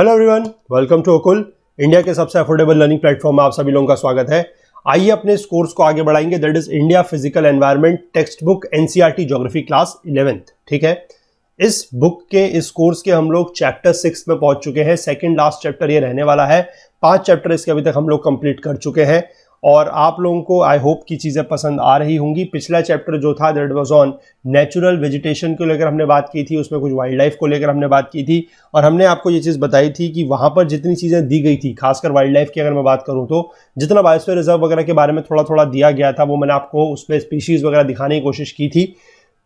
Hello everyone, welcome to Okul, India के सबसे affordable learning platform में आप सभी लोगों का स्वागत है। आइए अपने इस कोर्स को आगे बढ़ाएंगे, that is India physical environment text book NCERT geography class 11th। ठीक है, इस बुक के इस कोर्स के हम लोग चैप्टर 6 में पहुंच चुके हैं। सेकंड लास्ट चैप्टर ये रहने वाला है। 5 चैप्टर इसके अभी तक हम लोग कंप्लीट कर चुके हैं और आप लोगों को आई होप की चीजें पसंद आ रही होंगी। पिछला चैप्टर जो था that was on natural vegetation को लेकर हमने बात की थी, उसमें कुछ वाइल्ड लाइफ को लेकर हमने बात की थी और हमने आपको ये चीज बताई थी कि वहां पर जितनी चीजें दी गई थी, खासकर वाइल्ड लाइफ की अगर मैं बात करूं तो जितना बायोस्फीयर रिजर्व वगैरह के बारे में थोड़ा थोड़ा दिया गया था, वो मैंने आपको उसमें स्पीशीज वगैरह दिखाने की कोशिश की थी।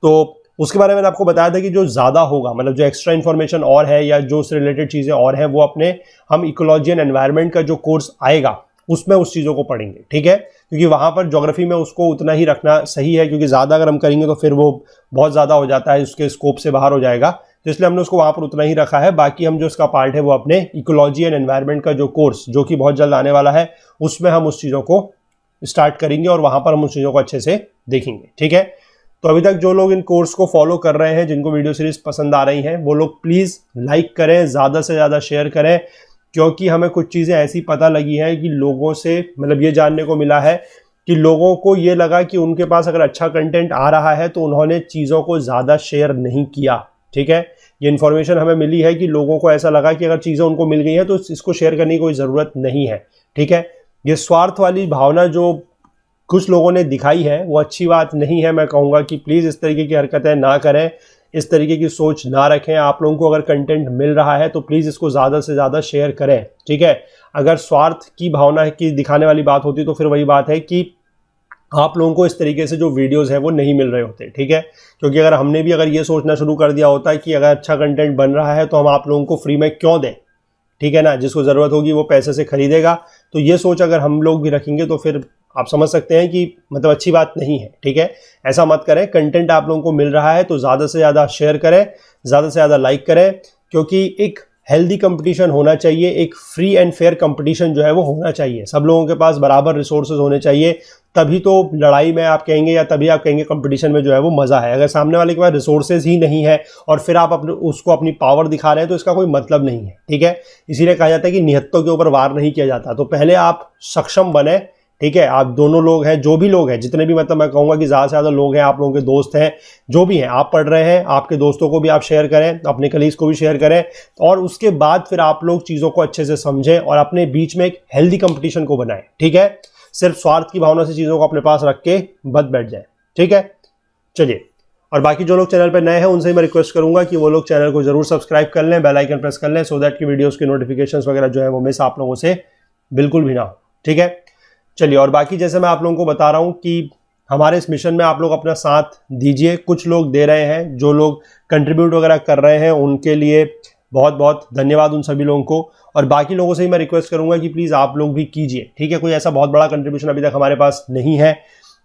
तो उसके बारे में मैंने आपको बताया था कि जो ज्यादा होगा, मतलब जो एक्स्ट्रा इन्फॉर्मेशन और है या जो उससे रिलेटेड चीजें और हैं, वो अपने हम इकोलॉजी एंड एनवायरनमेंट का जो कोर्स आएगा उसमें उस चीजों को पढ़ेंगे। ठीक है, क्योंकि वहां पर ज्योग्राफी में उसको उतना ही रखना सही है, क्योंकि ज्यादा अगर हम करेंगे तो फिर वो बहुत ज्यादा हो जाता है, उसके स्कोप से बाहर हो जाएगा। तो इसलिए हमने उसको वहां पर उतना ही रखा है। बाकी हम जो इसका पार्ट है वो अपने इकोलॉजी एंड एनवायरनमेंट का जो कोर्स जो कि बहुत जल्द आने वाला है, उसमें हम उस चीजों को स्टार्ट करेंगे और वहां पर हम उस चीजों को अच्छे से देखेंगे। ठीक है, तो अभी तक जो लोग इन कोर्स को फॉलो कर रहे हैं, जिनको वीडियो सीरीज पसंद आ रही हैं, वो लोग प्लीज लाइक करें, ज्यादा से ज्यादा शेयर करें, क्योंकि हमें कुछ चीजें ऐसी पता लगी हैं कि लोगों से मतलब ये जानने को मिला है कि लोगों को ये लगा कि उनके पास अगर अच्छा कंटेंट आ रहा है तो उन्होंने चीजों को ज्यादा शेयर नहीं किया। ठीक है, ये इन्फॉर्मेशन हमें मिली है कि लोगों को ऐसा लगा कि अगर चीजें उनको मिल गई हैं तो इसको शेयर करने की कोई जरूरत नहीं है। ठीक है, ये स्वार्थ वाली भावना जो कुछ लोगों ने दिखाई है वो अच्छी बात नहीं है। मैं कहूंगा कि प्लीज इस तरीके की हरकतें ना करें, इस तरीके की सोच ना रखें। आप लोगों को अगर कंटेंट मिल रहा है तो प्लीज इसको ज्यादा से ज्यादा शेयर करें। ठीक है, अगर स्वार्थ की भावना की दिखाने वाली बात होती तो फिर वही बात है कि आप लोगों को इस तरीके से जो वीडियोस हैं वो नहीं मिल रहे होते। ठीक है, क्योंकि अगर हमने भी अगर ये सोचना शुरू कर दिया होता है कि अगर अच्छा कंटेंट बन रहा है तो हम आप लोगों को फ्री में क्यों दें, ठीक है ना, जिसको जरूरत होगी वो पैसे से खरीदेगा। तो ये सोच अगर हम लोग भी रखेंगे तो फिर आप समझ सकते हैं कि मतलब अच्छी बात नहीं है। ठीक है, ऐसा मत करें। कंटेंट आप लोगों को मिल रहा है तो ज्यादा से ज्यादा शेयर करें, ज्यादा से ज्यादा लाइक करें, क्योंकि एक हेल्दी कंपटीशन होना चाहिए, एक फ्री एंड फेयर कंपटीशन जो है वो होना चाहिए। सब लोगों के पास बराबर रिसोर्सेज होने चाहिए, तभी तो लड़ाई में आप कहेंगे या तभी आप कहेंगे कंपटीशन में जो है वो मजा है। अगर सामने वाले के पास रिसोर्सेज ही नहीं है और फिर आप उसको अपनी पावर दिखा रहे हैं तो इसका कोई मतलब नहीं है। ठीक है, इसीलिए कहा जाता है कि निहत्तों के ऊपर वार नहीं किया जाता। तो पहले आप सक्षम बने। ठीक है, आप दोनों लोग हैं, जो भी लोग हैं, जितने भी, मतलब मैं कहूंगा कि ज्यादा से ज्यादा लोग हैं, आप लोगों के दोस्त हैं, जो भी हैं, आप पढ़ रहे हैं, आपके दोस्तों को भी आप शेयर करें, अपने कलीग्स को भी शेयर करें और उसके बाद फिर आप लोग चीजों को अच्छे से समझें और अपने बीच में एक हेल्दी कंपटीशन को बनाएं। ठीक है, सिर्फ स्वार्थ की भावना से चीजों को अपने पास रख के बच बैठ जाए। ठीक है, चलिए, और बाकी जो लोग चैनल पर नए हैं उनसे मैं रिक्वेस्ट करूंगा कि वो लोग चैनल को जरूर सब्सक्राइब कर लें, बेल आइकन प्रेस कर लें, सो दैट की वीडियोस की नोटिफिकेशंस वगैरह जो है वो मिस आप लोगों से बिल्कुल भी ना हो। ठीक है, चलिए, और बाकी जैसे मैं आप लोगों को बता रहा हूं कि हमारे इस मिशन में आप लोग अपना साथ दीजिए। कुछ लोग दे रहे हैं, जो लोग कंट्रीब्यूट वगैरह कर रहे हैं उनके लिए बहुत बहुत धन्यवाद उन सभी लोगों को। और बाकी लोगों से ही मैं रिक्वेस्ट करूंगा कि प्लीज आप लोग भी कीजिए। ठीक है, कोई ऐसा बहुत बड़ा कंट्रीब्यूशन अभी तक हमारे पास नहीं है,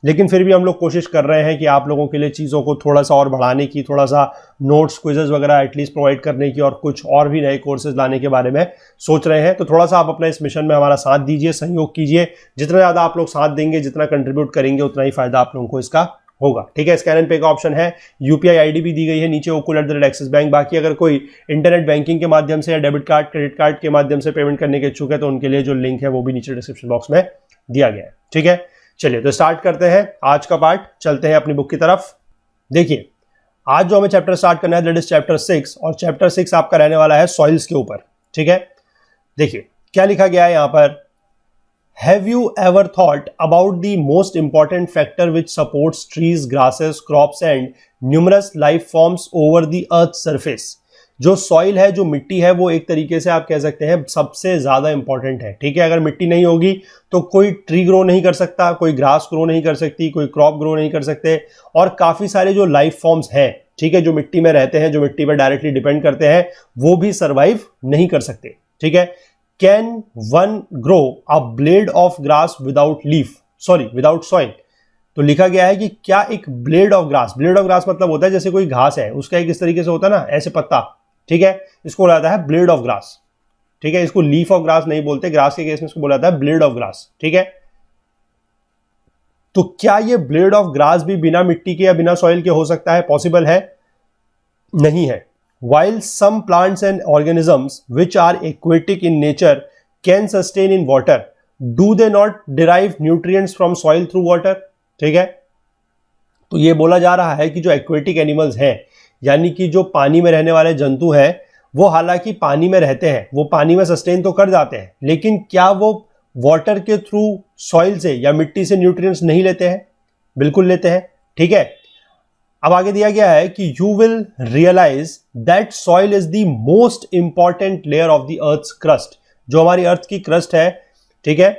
लेकिन फिर भी हम लोग कोशिश कर रहे हैं कि आप लोगों के लिए चीज़ों को थोड़ा सा और बढ़ाने की, थोड़ा सा नोट्स क्विजेज वगैरह एटलीस्ट प्रोवाइड करने की और कुछ और भी नए कोर्सेज लाने के बारे में सोच रहे हैं। तो थोड़ा सा आप अपना इस मिशन में हमारा साथ दीजिए, सहयोग कीजिए। जितना ज़्यादा आप लोग साथ देंगे, जितना कंट्रीब्यूट करेंगे, उतना ही फायदा आप लोगों को इसका होगा। ठीक है, स्कैन एंड पे का ऑप्शन है, यूपीआई आईडी भी दी गई है नीचे, okul@axis बैंक। बाकी अगर कोई इंटरनेट बैंकिंग के माध्यम से या डेबिट कार्ड, क्रेडिट कार्ड के माध्यम से पेमेंट करने के इच्छुक है तो उनके लिए जो लिंक है वो भी नीचे डिस्क्रिप्शन बॉक्स में दिया गया है। ठीक है, चलिए तो स्टार्ट करते हैं आज का पार्ट, चलते हैं अपनी बुक की तरफ। देखिए, आज जो हमें चैप्टर स्टार्ट करना है दैट इज चैप्टर 6 और चैप्टर 6 आपका रहने वाला है सॉइल्स के ऊपर। ठीक है, देखिए क्या लिखा गया है यहां पर। Have you ever thought about the most important factor which supports trees, grasses, crops and numerous life forms over the earth surface. जो सॉइल है, जो मिट्टी है, वो एक तरीके से आप कह सकते हैं सबसे ज्यादा इंपॉर्टेंट है। ठीक है, अगर मिट्टी नहीं होगी तो कोई ट्री ग्रो नहीं कर सकता, कोई ग्रास ग्रो नहीं कर सकती, कोई क्रॉप ग्रो नहीं कर सकते, और काफी सारे जो लाइफ फॉर्म्स हैं, ठीक है, जो मिट्टी में रहते हैं, जो मिट्टी पर डायरेक्टली डिपेंड करते हैं, वो भी सर्वाइव नहीं कर सकते। ठीक है, can one grow a blade of grass without leaf, sorry without soil. तो लिखा गया है कि क्या एक ब्लेड ऑफ ग्रास मतलब होता है जैसे कोई घास है, उसका एक इस तरीके से होता है ना, ऐसे पत्ता। ठीक है, इसको बोला जाता है ब्लेड ऑफ ग्रास। ठीक है, इसको लीफ ऑफ ग्रास नहीं बोलते, ग्रास के केस में इसको बोला जाता है ब्लेड ऑफ ग्रास। ठीक है, तो क्या ये ब्लेड ऑफ ग्रास भी बिना मिट्टी के या बिना सॉइल के हो सकता है? पॉसिबल है? नहीं है। while some plants and organisms which are aquatic in nature can sustain in water, do they not derive nutrients from soil through water? ठीक है, तो ये बोला जा रहा है कि जो एक्वेटिक एनिमल्स हैं, यानी कि जो पानी में रहने वाले जंतु हैं, वो हालांकि पानी में रहते हैं, वो पानी में सस्टेन तो कर जाते हैं, लेकिन क्या वो वाटर के थ्रू सॉइल से या मिट्टी से न्यूट्रिएंट्स नहीं लेते हैं? बिल्कुल लेते हैं। ठीक है, अब आगे दिया गया है कि you will realise that soil is the most important layer of the earth's crust. जो हमारी अर्थ की क्रस्ट है, ठीक है,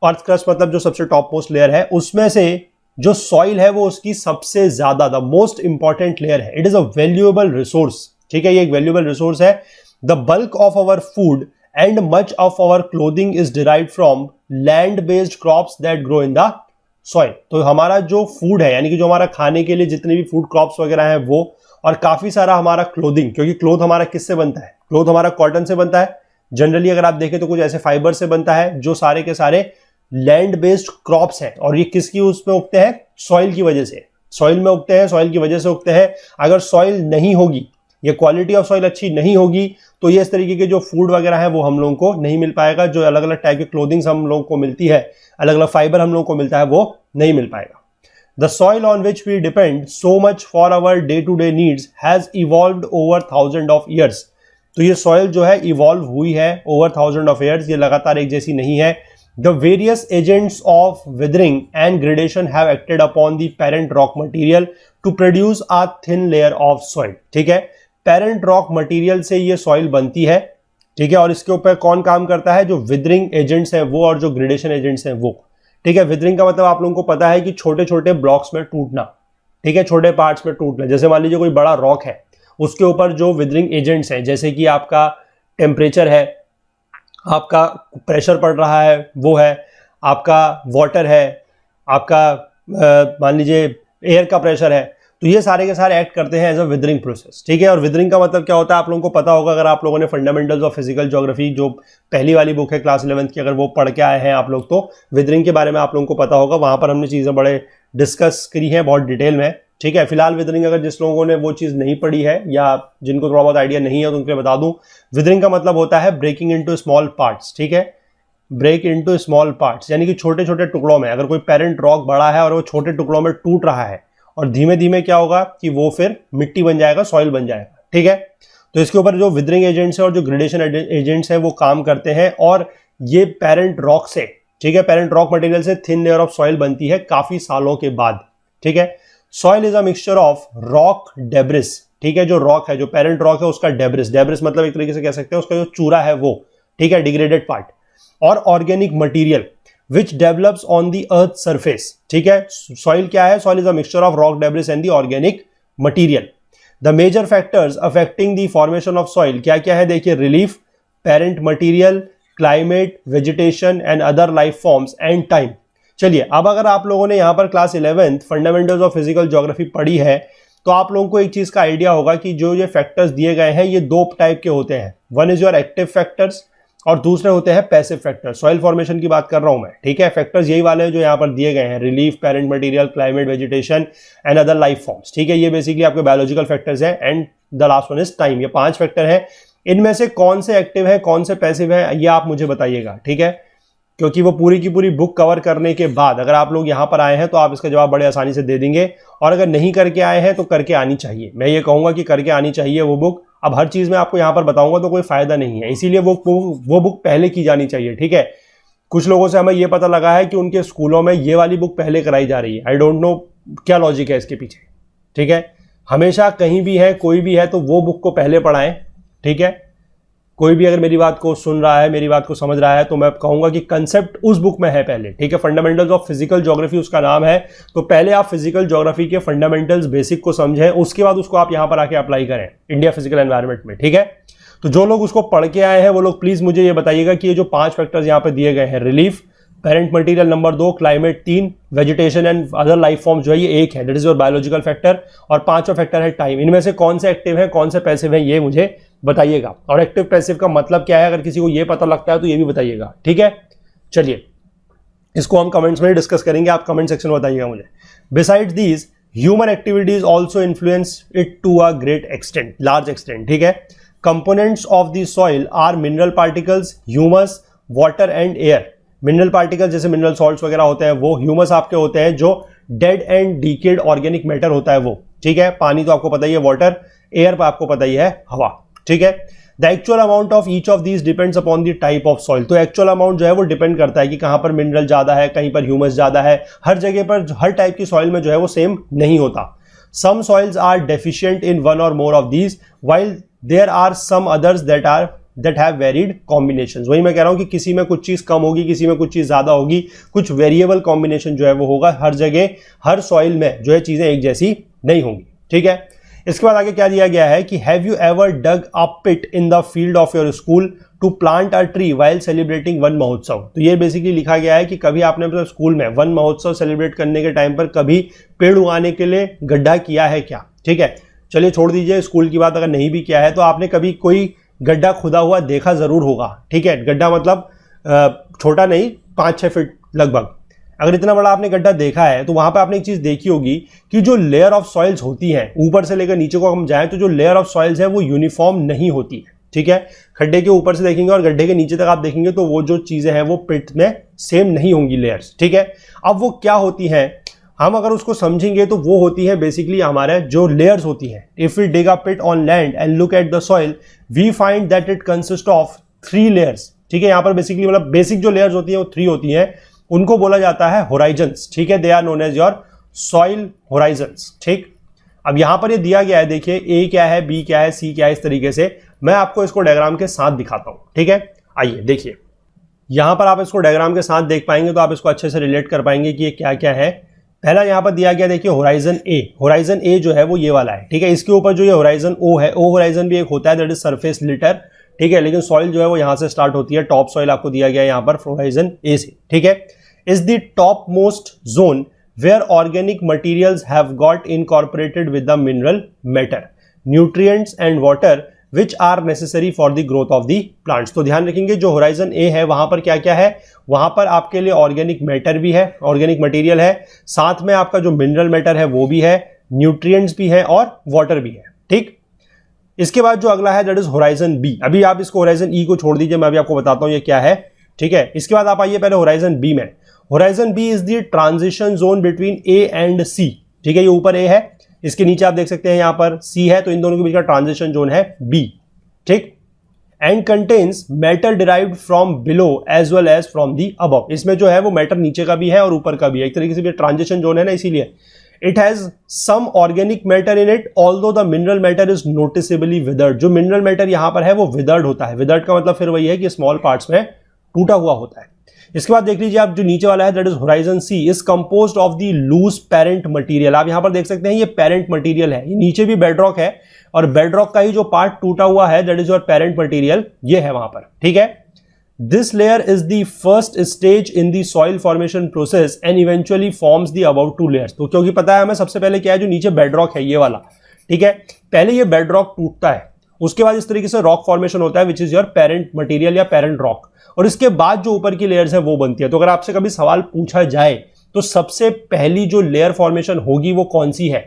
अर्थ क्रस्ट मतलब जो सबसे टॉप मोस्ट लेयर है, उसमें से जो सॉइल है वो उसकी सबसे ज्यादा द मोस्ट इंपॉर्टेंट लेयर है। It is a valuable resource. ठीक है, ये एक वैल्यूएबल रिसोर्स है। The bulk of our food and much of our clothing is derived from land based crops that grow in the soil. तो हमारा जो food है, यानी कि जो हमारा खाने के लिए जितने भी फूड क्रॉप्स वगैरह हैं वो, और काफी सारा हमारा क्लोथिंग, क्योंकि क्लोथ हमारा किससे बनता है? क्लोथ हमारा कॉटन से बनता है। जनरली अगर आप देखें तो कुछ ऐसे फाइबर से बनता है, जो सारे के सारे लैंड बेस्ड क्रॉप्स हैं, और ये किसकी उसमें उगते हैं? सॉइल की वजह से। सॉइल में उगते हैं, सॉइल की वजह से उगते हैं। अगर सॉइल नहीं होगी, ये क्वालिटी ऑफ सॉइल अच्छी नहीं होगी, तो ये इस तरीके के जो फूड वगैरह है वो हम लोगों को नहीं मिल पाएगा। जो अलग अलग टाइप की क्लोथिंग्स हम लोगों को मिलती है, अलग अलग फाइबर हम लोगों को मिलता है, वो नहीं मिल पाएगा। The soil on which we depend so much for our day to day needs has evolved over thousand of years. तो ये सॉइल जो है इवॉल्व हुई है ओवर थाउजेंड ऑफ ईयर्स, ये लगातार एक जैसी नहीं है। The various agents of withering and gradation have acted upon the parent rock material to produce a thin layer of soil। ठीक है, पेरेंट रॉक मटेरियल से ये सॉइल बनती है। ठीक है, और इसके ऊपर कौन काम करता है? जो विदरिंग एजेंट्स हैं वो, और जो ग्रेडेशन एजेंट्स हैं वो। ठीक है, विदरिंग का मतलब आप लोगों को पता है कि छोटे छोटे ब्लॉक्स में टूटना। ठीक है, छोटे पार्ट्स में टूटना। जैसे मान लीजिए कोई बड़ा रॉक है, उसके ऊपर जो विदरिंग एजेंट्स हैं, जैसे कि आपका टेम्परेचर है, आपका प्रेशर पड़ रहा है, वो है आपका वाटर है, आपका मान लीजिए एयर का प्रेशर है, तो ये सारे के सारे एक्ट करते हैं एज अ विदरिंग प्रोसेस। ठीक है, और विदरिंग का मतलब क्या होता है आप लोगों को पता होगा, अगर आप लोगों ने फंडामेंटल्स ऑफ फिजिकल ज्योग्राफी जो पहली वाली बुक है क्लास 11th की, अगर वो पढ़ के आए हैं आप लोग, तो विदरिंग के बारे में आप लोगों को पता होगा। वहां पर हमने चीज़ें बड़े डिस्कस करी हैं बहुत डिटेल में। ठीक है, फिलहाल विदरिंग अगर जिस लोगों ने वो चीज़ नहीं पढ़ी है या जिनको थोड़ा बहुत आइडिया नहीं है तो उनके लिए बता दूं, विदरिंग का मतलब होता है ब्रेकिंग इनटू स्मॉल पार्ट्स। ठीक है, ब्रेक इनटू स्मॉल पार्ट्स, यानी कि छोटे छोटे टुकड़ों में। अगर कोई पेरेंट रॉक बड़ा है और वो छोटे टुकड़ों में टूट रहा है, और धीमे धीमे क्या होगा कि वो फिर मिट्टी बन जाएगा, सॉइल बन जाएगा। ठीक है, तो इसके ऊपर जो विदरिंग एजेंट्स है और जो ग्रेडेशन एजेंट्स है वो काम करते हैं, और ये पेरेंट रॉक से, ठीक है, पेरेंट रॉक मटेरियल से थिन लेयर ऑफ सॉइल बनती है काफी सालों के बाद। ठीक है, soil is a mixture of rock debris. ठीक है, जो रॉक है, जो पेरेंट रॉक है, उसका डेब्रिस, डेब्रिस मतलब एक तरीके से कह सकते हैं उसका जो चूरा है वो, ठीक है, डिग्रेडेड पार्ट, और organic material which develops on the earth surface। ठीक है, सॉइल क्या है? Soil is a mixture of rock debris and the organic material. The major factors affecting the formation of soil क्या क्या है? देखिए, relief, parent material, climate, vegetation and other life forms and time. चलिए, अब अगर आप लोगों ने यहाँ पर class 11th fundamentals of physical geography पढ़ी है, तो आप लोगों को एक चीज का आइडिया होगा कि जो ये फैक्टर्स दिए गए हैं ये दो टाइप के होते हैं। One is your active factors और दूसरे होते हैं पैसिव फैक्टर्स। सॉइल फॉर्मेशन की बात कर रहा हूं मैं। ठीक है, फैक्टर्स यही वाले हैं जो यहाँ पर दिए गए हैं, relief, parent material, climate, vegetation and other life forms. ठीक है, ये बेसिकली आपके बायोलॉजिकल फैक्टर्स हैं, and the last one is time. ये 5 फैक्टर हैं। इनमें से कौन से एक्टिव है, कौन से पैसिव है, ये आप मुझे बताइएगा। ठीक है, क्योंकि वो पूरी की पूरी बुक कवर करने के बाद अगर आप लोग यहाँ पर आए हैं तो आप इसका जवाब बड़े आसानी से दे देंगे, और अगर नहीं करके आए हैं तो करके आनी चाहिए। मैं ये कहूंगा कि करके आनी चाहिए वो बुक। अब हर चीज में आपको यहाँ पर बताऊंगा तो कोई फायदा नहीं है, इसीलिए वो बुक पहले की जानी चाहिए। ठीक है, कुछ लोगों से हमें ये पता लगा है कि उनके स्कूलों में ये वाली बुक पहले कराई जा रही है। आई डोंट नो क्या लॉजिक है इसके पीछे। ठीक है, हमेशा कहीं भी है, कोई भी है, तो वो बुक को पहले पढ़ाएं। ठीक है, कोई भी अगर मेरी बात को सुन रहा है, मेरी बात को समझ रहा है, तो मैं कहूंगा कि कंसेप्ट उस बुक में है पहले। ठीक है, फंडामेंटल्स ऑफ फिजिकल ज्योग्राफी उसका नाम है, तो पहले आप फिजिकल ज्योग्राफी के फंडामेंटल्स बेसिक को समझें, उसके बाद उसको आप यहां पर आके अप्लाई करें इंडिया फिजिकल एनवायरनमेंट में। ठीक है, तो जो लोग उसको पढ़ के आए हैं वो लोग प्लीज मुझे ये बताइएगा कि ये जो 5 फैक्टर्स यहाँ पे दिए गए हैं, relief, parent material number 2, climate 3, vegetation and other life forms जो है ये 1 है, that is your biological factor, और 5वां फैक्टर है टाइम। इनमें से कौन से एक्टिव है, कौन से पैसिव है, ये मुझे बताइएगा। और एक्टिव पैसिव का मतलब क्या है, अगर किसी को ये पता लगता है तो ये भी बताइएगा। ठीक है, चलिए इसको हम कमेंट्स में डिस्कस करेंगे, आप कमेंट सेक्शन में बताइएगा मुझे। Besides these human activities also influence it to a great extent, large extent, ठीक है। Components of the soil are mineral particles, humus, water and air. Mineral particle जैसे मिनरल सॉल्ट्स वगैरह होते हैं वो, ह्यूमस आपके होते हैं जो dead and decayed organic matter होता है वो, ठीक है। पानी तो आपको पता ही है वाटर, एयर पर आपको पता ही है हवा, ठीक है। The actual amount of each of these depends upon the type of soil. तो एक्चुअल अमाउंट जो है वो डिपेंड करता है कि कहां पर मिनरल ज्यादा है, कहीं पर ह्यूमस ज्यादा है। हर जगह पर हर टाइप की सॉइल में जो है वो सेम नहीं होता। Some soils are deficient in one or more of these while there are some others that have varied combinations. वही मैं कह रहा हूं कि किसी में कुछ चीज कम होगी, किसी में कुछ चीज ज्यादा होगी, कुछ वेरिएबल कॉम्बिनेशन जो है वो होगा। हर जगह हर सॉइल में जो है चीजें एक जैसी नहीं होंगी, ठीक है। इसके बाद आगे क्या दिया गया है कि have you ever dug a pit in the field of your school to plant a tree while celebrating Van Mahotsav. तो ये बेसिकली लिखा गया है कि कभी आपने अपने स्कूल में वन महोत्सव सेलिब्रेट करने के टाइम पर कभी पेड़ उगाने के लिए गड्ढा किया है क्या, ठीक है। चलिए छोड़ दीजिए स्कूल की बात, अगर नहीं भी किया है तो आपने कभी कोई गड्ढा खुदा हुआ देखा जरूर होगा, ठीक है। गड्ढा मतलब छोटा नहीं, 5-6 फीट लगभग। अगर इतना बड़ा आपने गड्ढा देखा है तो वहां पे आपने एक चीज देखी होगी कि जो लेयर ऑफ सॉइल्स होती हैं ऊपर से लेकर नीचे को हम जाएं तो जो लेयर ऑफ सॉइल्स है वो यूनिफॉर्म नहीं होती है, ठीक है। खड्डे के ऊपर से देखेंगे और गड्ढे के नीचे तक आप देखेंगे तो वो जो चीजें हैं वो पिट में सेम नहीं होंगी लेयर्स, ठीक है। अब वो क्या होती हैं, हम अगर उसको समझेंगे तो वो होती है बेसिकली हमारे जो लेयर्स होती हैं। If we dig a pit on land and look at the soil we find that it consist of 3 layers, ठीक है। यहां पर बेसिकली मतलब बेसिक जो लेयर्स होती है वो 3 होती हैं, उनको बोला जाता है होराइजन्स, ठीक है। They are known as your soil horizons, ठीक। अब यहां पर ये दिया गया है, देखिए ए क्या है, बी क्या है, सी क्या है, इस तरीके से मैं आपको इसको डायग्राम के साथ दिखाता हूं, ठीक है। आइए देखिए, यहां पर आप इसको डायग्राम के साथ देख पाएंगे तो आप इसको अच्छे से रिलेट कर पाएंगे कि ये क्या क्या है। पहला यहां पर दिया गया देखिए होराइजन ए। होराइजन ए जो है वो ये वाला है, ठीक है। इसके ऊपर जो ये होराइजन ओ है, ओ होराइजन भी एक होता है, दैट इज सरफेस लिटर, ठीक है। लेकिन सॉइल जो है वो यहां से स्टार्ट होती है, टॉप सॉइल आपको दिया गया है यहां पर होराइजन ए से, ठीक है। Is the top most zone where organic materials have got incorporated with the mineral matter, nutrients and water which are necessary for the growth of the plants. तो ध्यान रखेंगे जो होराइजन ए है वहां पर क्या क्या है, वहां पर आपके लिए ऑर्गेनिक मैटर भी है, ऑर्गेनिक मटेरियल है, साथ में आपका जो मिनरल मैटर है वो भी है, न्यूट्रिएंट्स भी है और वाटर भी है, ठीक। इसके बाद जो अगला है दैट इज होराइजन बी। अभी आप इसको होराइजन ई को छोड़ दीजिए, मैं अभी आपको बताता हूं ये क्या है, ठीक है। इसके बाद आप आइए पहले होराइजन बी में। Horizon B is the transition zone between A and C, ठीक है। ये ऊपर ए है, इसके नीचे आप देख सकते हैं यहां पर सी है, तो इन दोनों के बीच का ट्रांजिशन जोन है बी, ठीक। And contains matter derived from below as well as from the above. इसमें जो है वो मैटर नीचे का भी है और ऊपर का भी है, एक तरीके से ट्रांजिशन जोन है ना, इसीलिए it has some organic matter in it although the mineral matter is noticeably withered. जो मिनरल मैटर यहां पर है वो विदर्ड होता है। विदर्ड का मतलब फिर वही है कि स्मॉल पार्ट्स में टूटा हुआ होता है। इसके बाद देख लीजिए आप जो नीचे वाला है that is horizon C is composed of the loose parent material. आप यहां पर देख सकते हैं ये पेरेंट मटेरियल है, ये नीचे भी बेडरॉक है और बेडरॉक का ही जो पार्ट टूटा हुआ है that is your parent material, ये है वहां पर, ठीक है। This layer is the first stage in the soil formation process and eventually forms the about 2 layers. तो क्योंकि पता है हमें सबसे पहले क्या है, जो नीचे बेडरॉक है ये वाला, ठीक है। पहले ये बेडरॉक टूटता है, उसके बाद इस तरीके से रॉक फॉर्मेशन होता है which is your parent material या पेरेंट रॉक, और इसके बाद जो ऊपर की लेयर्स है वो बनती है। तो अगर आपसे कभी सवाल पूछा जाए तो सबसे पहली जो लेयर फॉर्मेशन होगी वो कौन सी है,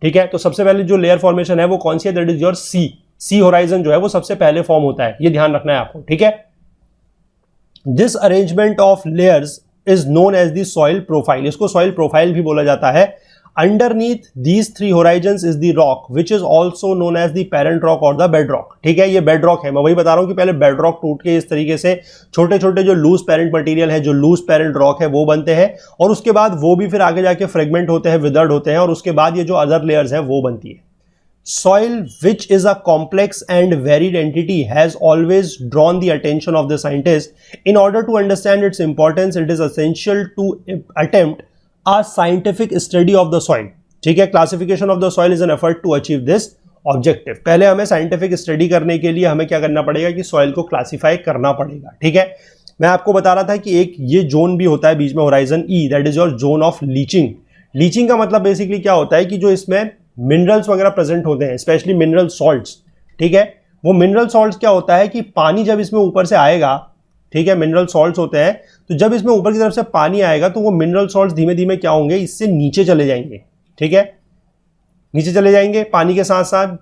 ठीक है। तो सबसे पहले जो लेयर फॉर्मेशन है वो कौन सी है, that is your C horizon जो है वो सबसे पहले फॉर्म होता है, ये ध्यान रखना है आपको, ठीक है। This arrangement of layers is known as the soil profile. इसको सॉइल प्रोफाइल भी बोला जाता है। Underneath these 3 horizons is the rock which is also known as the parent rock or the bedrock, ठीक है। ये bedrock है, मैं वही बता रहा हूं कि पहले bedrock टूट के इस तरीके से छोटे छोटे जो लूज पेरेंट मटेरियल है, जो लूज पेरेंट रॉक है वो बनते हैं, और उसके बाद वो भी फिर आगे जाके फ्रेगमेंट होते हैं, विदर्ड होते हैं, और उसके बाद ये जो अदर लेयर्स है वो बनती है। Soil, which is a complex and varied entity, has always drawn the attention of the scientist. In order to understand its importance, it is essential to attempt a scientific study of the soil, ठीक है। Classification of the soil is an effort to achieve this objective. पहले हमें scientific study करने के लिए हमें क्या करना पड़ेगा कि सॉइल को क्लासिफाई करना पड़ेगा, ठीक है। मैं आपको बता रहा था कि एक ये जोन भी होता है बीच में, horizon E, that is your zone of leaching. Leaching का मतलब बेसिकली क्या होता है कि जो इसमें मिनरल्स वगैरह प्रेजेंट होते हैं, स्पेशली मिनरल सॉल्ट्स, ठीक है। वो मिनरल सॉल्ट्स क्या होता है कि पानी जब इसमें ऊपर से आएगा, ठीक है, मिनरल सॉल्ट्स होते हैं, तो जब इसमें ऊपर की तरफ से पानी आएगा तो वो मिनरल सॉल्ट्स धीमे धीमे क्या होंगे, इससे नीचे चले जाएंगे, ठीक है। नीचे चले जाएंगे पानी के साथ साथ,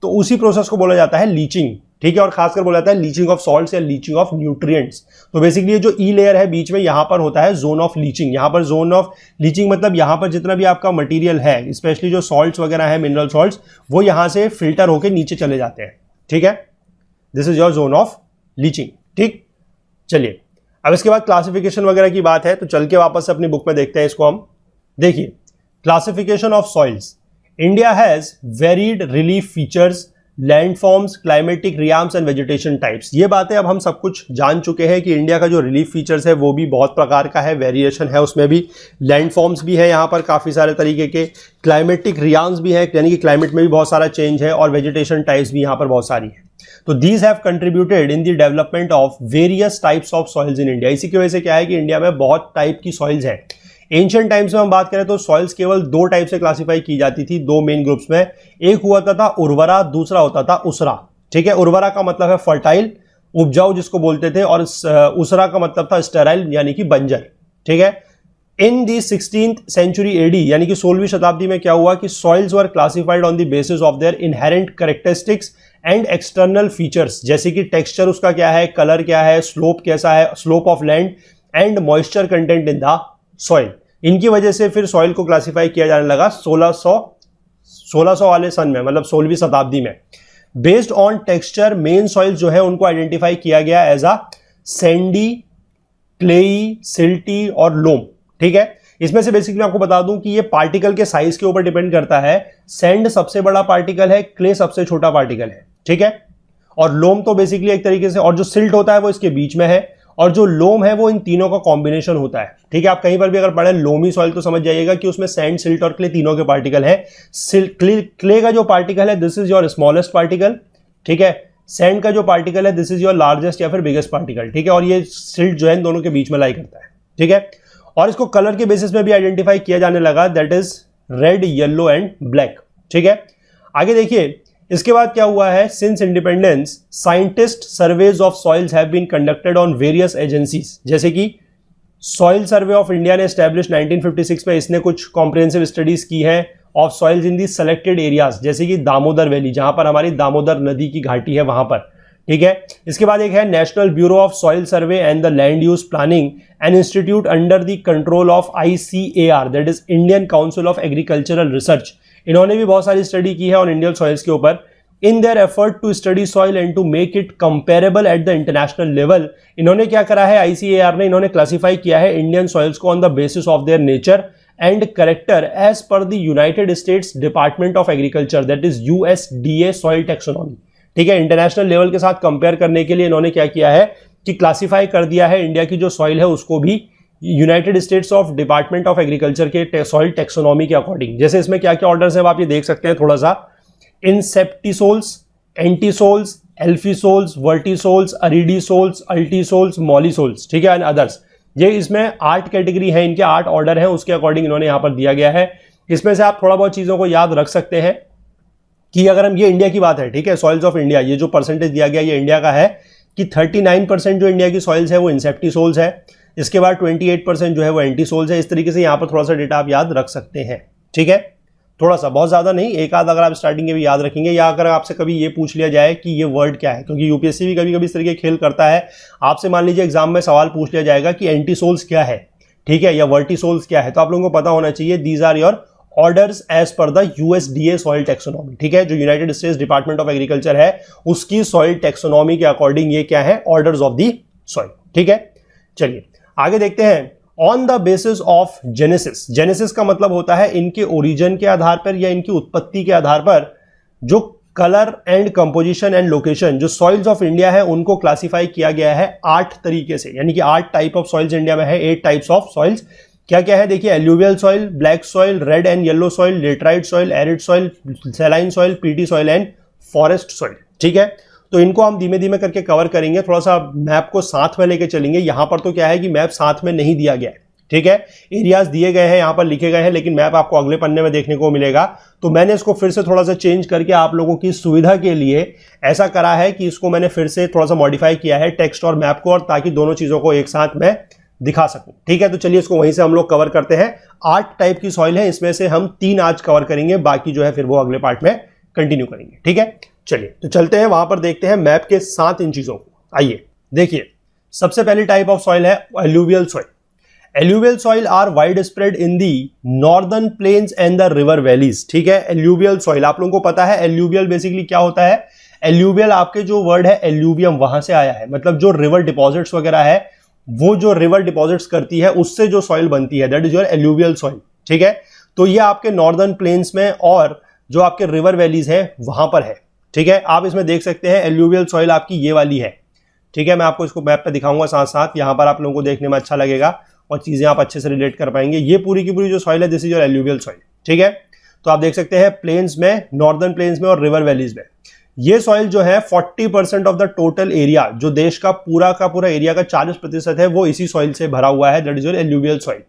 तो उसी प्रोसेस को बोला जाता है लीचिंग, ठीक है, और खासकर बोला जाता है लीचिंग ऑफ सॉल्ट्स या लीचिंग ऑफ न्यूट्रिएंट्स। तो बेसिकली ये जो ई लेयर है बीच में, यहां पर होता है जोन ऑफ लीचिंग। यहां पर जोन ऑफ लीचिंग मतलब यहां पर जितना भी आपका मटेरियल है, स्पेशली जो सॉल्ट्स वगैरह है, मिनरल सॉल्ट्स, वो यहां से फिल्टर होकर नीचे चले जाते हैं, ठीक है। This is your zone of leaching, ठीक। चलिए अब इसके बाद क्लासिफिकेशन वगैरह की बात है, तो चल के वापस अपनी बुक में देखते हैं इसको हम। देखिए, classification of soils. India has varied relief features, landforms, climatic regimes and vegetation types. ये बातें अब हम सब कुछ जान चुके हैं कि इंडिया का जो रिलीफ फीचर्स है वो भी बहुत प्रकार का है, वेरिएशन है उसमें भी, लैंडफॉर्म्स भी है यहाँ पर काफ़ी सारे तरीके के, क्लाइमेटिक रियाम्स भी है, यानी कि क्लाइमेट में भी बहुत सारा चेंज है, और वेजिटेशन टाइप्स भी यहाँ पर बहुत सारी है। तो these have contributed in the development of various types of soils in India. इसी की वजह से क्या है कि इंडिया में बहुत टाइप की सॉइल्स हैं। एंशिएंट टाइम्स में हम बात करें तो सॉइल्स केवल दो टाइप से क्लासिफाई की जाती थी, दो मेन ग्रुप्स में। एक हुआ था उर्वरा, दूसरा होता था उसरा, ठीक है। उर्वरा का मतलब है फर्टाइल, उपजाऊ जिसको बोलते थे, और उसरा का मतलब था स्टेराइल यानी कि बंजर, ठीक है। इन दी 16th सेंचुरी एडी यानी कि 16वीं शताब्दी में क्या हुआ कि soils were classified on the basis of there inherent characteristics and external features, जैसे कि टेक्सचर उसका क्या है, कलर क्या है, स्लोप कैसा है, slope of land and moisture content in the soil. इनकी वजह से फिर सॉइल को क्लासिफाई किया जाने लगा 1600 वाले सन में, मतलब 16वीं शताब्दी में। Based on texture main soil जो है उनको आइडेंटिफाई किया गया as a sandy, clayey, silty और लोम, ठीक है। इसमें से बेसिकली आपको बता दूं कि ये पार्टिकल के साइज के ऊपर डिपेंड करता है। सैंड सबसे बड़ा पार्टिकल है, क्ले सबसे छोटा पार्टिकल है, ठीक है। और लोम तो बेसिकली एक तरीके से, और जो सिल्ट होता है वो इसके बीच में है, और जो लोम है वो इन तीनों का कॉम्बिनेशन होता है, ठीक है। आप कहीं पर भी अगर पढ़े लोमी सॉइल तो समझ जाइएगा कि उसमें सैंड, सिल्ट और क्ले तीनों के पार्टिकल है। क्ले का जो पार्टिकल है this is your smallest particle, ठीक है। सैंड का जो पार्टिकल है दिस इज योर लार्जेस्ट या फिर बिगेस्ट पार्टिकल, ठीक है। और ये सिल्ट जो है इन दोनों के बीच में लाई करता है, ठीक है। और इसको कलर के बेसिस में भी आइडेंटिफाई किया जाने लगा, that is red, yellow and black, ठीक है। आगे देखिए इसके बाद क्या हुआ है, since independence scientist surveys of soils have been conducted on various agencies, जैसे कि सॉइल सर्वे ऑफ इंडिया ने एस्टैब्लिश 1956 में, इसने कुछ कॉम्प्रिहेंसिव स्टडीज की है of soils in the selected areas, जैसे कि दामोदर वैली, जहां पर हमारी दामोदर नदी की घाटी है वहां पर, ठीक है। इसके बाद एक है national bureau of soil survey and the land use planning, an institute under the control of ICAR, that is Indian council of agricultural research. इन्होंने भी बहुत सारी स्टडी की है ऑन इंडियन सॉइल्स के ऊपर। In their effort to study soil and to make it comparable at the international level, इन्होंने क्या करा है, ICAR ने, इन्होंने क्लासिफाई किया है इंडियन सॉइल्स को on the basis of their nature and character as per the United States Department of Agriculture, that is USDA soil taxonomy, ठीक है। इंटरनेशनल लेवल के साथ कंपेयर करने के लिए इन्होंने क्या किया है कि क्लासिफाई कर दिया है इंडिया की जो सॉइल है उसको भी United states of department of agriculture के सॉइल टैक्सोनॉमी के अकॉर्डिंग। जैसे इसमें क्या क्या ऑर्डर्स है आप ये देख सकते हैं थोड़ा सा, इंसेप्टिसोल्स, एंटीसोल्स, एल्फीसोल्स, वर्टिसोल्स, अरिडीसोल्स, अल्टीसोल्स, मॉलिसोल्स, ठीक है, एंड अदर्स। ये इसमें 8 कैटेगरी है, इनके 8 ऑर्डर है, उसके अकॉर्डिंग इन्होंने यहां पर दिया गया है। इसमें से आप थोड़ा बहुत चीजों को याद रख सकते हैं कि अगर हम, ये इंडिया की बात है, ठीक है, सॉइल्स ऑफ इंडिया, ये जो परसेंटेज दिया गया ये इंडिया का है कि 39% जो इंडिया की सॉइल्स है वो इंसेप्टिसोल्स है, इसके बाद 28% जो है वो एंटीसोल्स है। इस तरीके से यहां पर थोड़ा सा डेटा आप याद रख सकते हैं, ठीक है, थोड़ा सा, बहुत ज्यादा नहीं, एक आध अगर आप स्टार्टिंग में भी याद रखेंगे, या अगर आपसे कभी ये पूछ लिया जाए कि ये वर्ड क्या है, क्योंकि यूपीएससी भी कभी कभी इस तरीके खेल करता है, आपसे मान लीजिए एग्जाम में सवाल पूछ लिया जाएगा कि एंटीसोल्स क्या है, ठीक है, या वर्टिसोल्स क्या है, तो आप लोगों को पता होना चाहिए these are your orders as per the USDA soil taxonomy, ठीक है, जो United States Department of Agriculture है उसकी सॉइल टैक्सोनॉमी के अकॉर्डिंग ये क्या है, ऑर्डर्स ऑफ द सॉइल, ठीक है। चलिए आगे देखते हैं, on the basis of genesis. Genesis का मतलब होता है इनके ओरिजिन के आधार पर या इनकी उत्पत्ति के आधार पर जो colour and composition and location, जो सॉइल्स ऑफ इंडिया है उनको क्लासिफाई किया गया है 8 तरीके से, यानी कि 8 टाइप ऑफ सॉइल्स इंडिया में है, 8 टाइप्स ऑफ सॉइल्स। क्या क्या है देखिए, alluvial soil, black soil, red and yellow soil, laterite soil, arid soil, saline soil, PT soil and forest soil, ठीक है। तो इनको हम धीमे धीमे करके कवर करेंगे, थोड़ा सा मैप को साथ में लेके चलेंगे। यहां पर तो क्या है कि मैप साथ में नहीं दिया गया है, ठीक है, एरियाज दिए गए हैं, यहां पर लिखे गए हैं, लेकिन मैप आपको अगले पन्ने में देखने को मिलेगा। तो मैंने इसको फिर से थोड़ा सा चेंज करके आप लोगों की सुविधा के लिए ऐसा करा है कि इसको मैंने फिर से थोड़ा सा मॉडिफाई किया है टेक्स्ट और मैप को, और ताकि दोनों चीजों को एक साथ मैं दिखा सकूं। ठीक है, तो चलिए इसको वहीं से हम लोग कवर करते हैं। 8 टाइप की सॉइल है, इसमें से हम 3 आज कवर करेंगे, बाकी जो है फिर वो अगले पार्ट में कंटिन्यू करेंगे। ठीक है, चलिए तो चलते हैं वहां पर, देखते हैं मैप के साथ इन चीजों को। आइए देखिए, सबसे पहली टाइप ऑफ सॉइल है alluvial soil. Alluvial soil are wide spread in the northern plains and the river valleys. ठीक है, एलुवियल सॉइल आप लोगों को पता है एलुवियल बेसिकली क्या होता है। एलुवियल आपके जो वर्ड है एलुवियम वहां से आया है, मतलब जो रिवर डिपॉजिट्स वगैरह है, वो जो रिवर डिपॉजिट्स करती है उससे जो सॉइल बनती है, that is your alluvial soil. ठीक है, तो ये आपके नॉर्दर्न प्लेन्स में और जो आपके रिवर वैलीज है वहां पर है। ठीक है, आप इसमें देख सकते हैं एलुवियल सॉइल आपकी ये वाली है। ठीक है, मैं आपको इसको मैप पे दिखाऊंगा साथ साथ, यहां पर आप लोगों को देखने में अच्छा लगेगा और चीजें आप अच्छे से रिलेट कर पाएंगे। ये पूरी की पूरी जो सॉइल है this is your alluvial soil. ठीक है, तो आप देख सकते हैं प्लेन्स में, नॉर्दर्न प्लेन्स में और रिवर वैलीज में ये सॉइल जो है 40% ऑफ द टोटल एरिया, जो देश का पूरा एरिया का 40% है, वो इसी सॉइल से भरा हुआ है, that is your alluvial soil.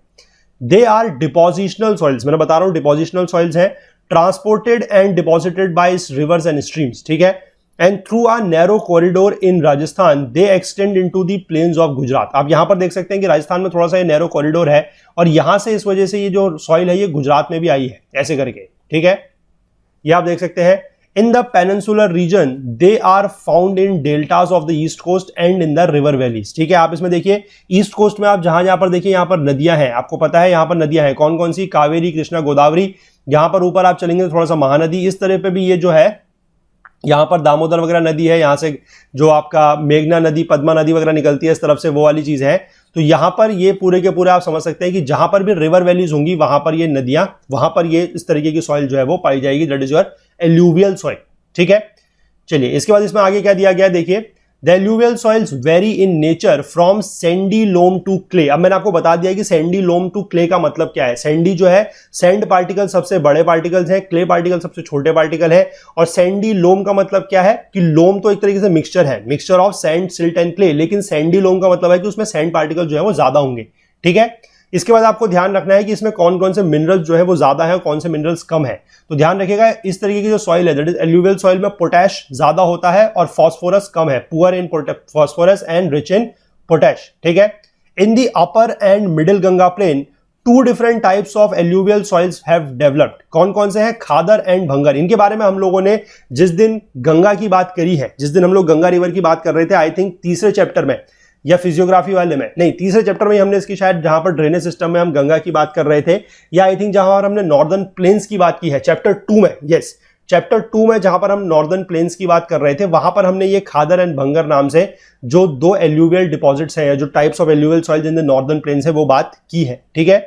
They are depositional soils, मैंने बता रहा हूं डिपोजिशनल सॉइल्स हैं, transported and deposited by rivers and streams. ठीक है, and through a narrow corridor in Rajasthan they extend into the plains of Gujarat. आप यहां पर देख सकते हैं कि राजस्थान में थोड़ा सा ये नैरो कॉरिडोर है और यहां से इस वजह से ये जो सॉइल है ये गुजरात में भी आई है, ऐसे करके। ठीक है, ये आप देख सकते हैं। In the peninsular region they are found in deltas of the east coast and in the river valleys. ठीक है, आप इसमें देखिए ईस्ट कोस्ट में आप जहां पर देखिए यहां पर नदियां हैं, आपको पता है यहां पर नदियां हैं कौन कौन सी, कावेरी, कृष्णा, गोदावरी। यहां पर ऊपर आप चलेंगे थोड़ा सा महानदी, इस तरह पे भी ये जो है यहां पर दामोदर वगैरह नदी है, यहां से जो आपका मेघना नदी, पद्मा नदी वगैरह निकलती है इस तरफ से, वो वाली चीज है। तो यहां पर ये पूरे के पूरे आप समझ सकते हैं कि जहां पर भी रिवर वैलीज होंगी वहां पर ये नदियां, वहां पर ये इस तरीके की सॉइल जो है वो पाई जाएगी, that is your alluvial soil. ठीक है, चलिए इसके बाद इसमें आगे क्या दिया गया देखिए, the alluvial soils vary in nature from sandy loam to clay. अब मैंने आपको बता दिया कि सैंडी लोम टू क्ले का मतलब क्या है। सैंडी जो है, सैंड पार्टिकल सबसे बड़े पार्टिकल्स हैं, क्ले पार्टिकल सबसे छोटे पार्टिकल है, और सैंडी लोम का मतलब क्या है कि लोम तो एक तरीके से मिक्सचर है, mixture of sand, silt and clay, लेकिन सैंडी लोम का मतलब है कि उसमें सैंड पार्टिकल जो है वो ज्यादा होंगे। ठीक है, इसके बाद आपको ध्यान रखना है कि इसमें कौन कौन से मिनरल्स जो है वो ज्यादा है और कौन से मिनरल्स कम है। तो ध्यान रखिएगा, इस तरीके की जो सॉइल है दैट इज एलुवियल सॉइल में पोटैश ज्यादा होता है और फास्फोरस कम है, poor in phosphorus and rich in potash. ठीक है, in the upper and middle Ganga plain 2 different types of alluvial soils have developed. कौन कौन से हैं, खादर एंड भंगर। इनके बारे में हम लोगों ने जिस दिन गंगा की बात करी है, जिस दिन हम लोग गंगा रिवर की बात कर रहे थे, आई थिंक तीसरे चैप्टर में या फिजियोग्राफी वाले में, नहीं तीसरे चैप्टर में हमने इसकी शायद, जहां पर ड्रेनेज सिस्टम में हम गंगा की बात कर रहे थे, या आई थिंक जहां पर हमने नॉर्दर्न प्लेन्स की बात की है चैप्टर 2 में, यस चैप्टर 2 में जहां पर हम नॉर्दर्न प्लेन्स की बात कर रहे थे, वहां पर हमने ये खादर एंड भंगर नाम से जो 2 एलुवियल डिपॉजिट्स हैं, जो types of alluvial soils in the northern plains है, वो बात की है। ठीक है,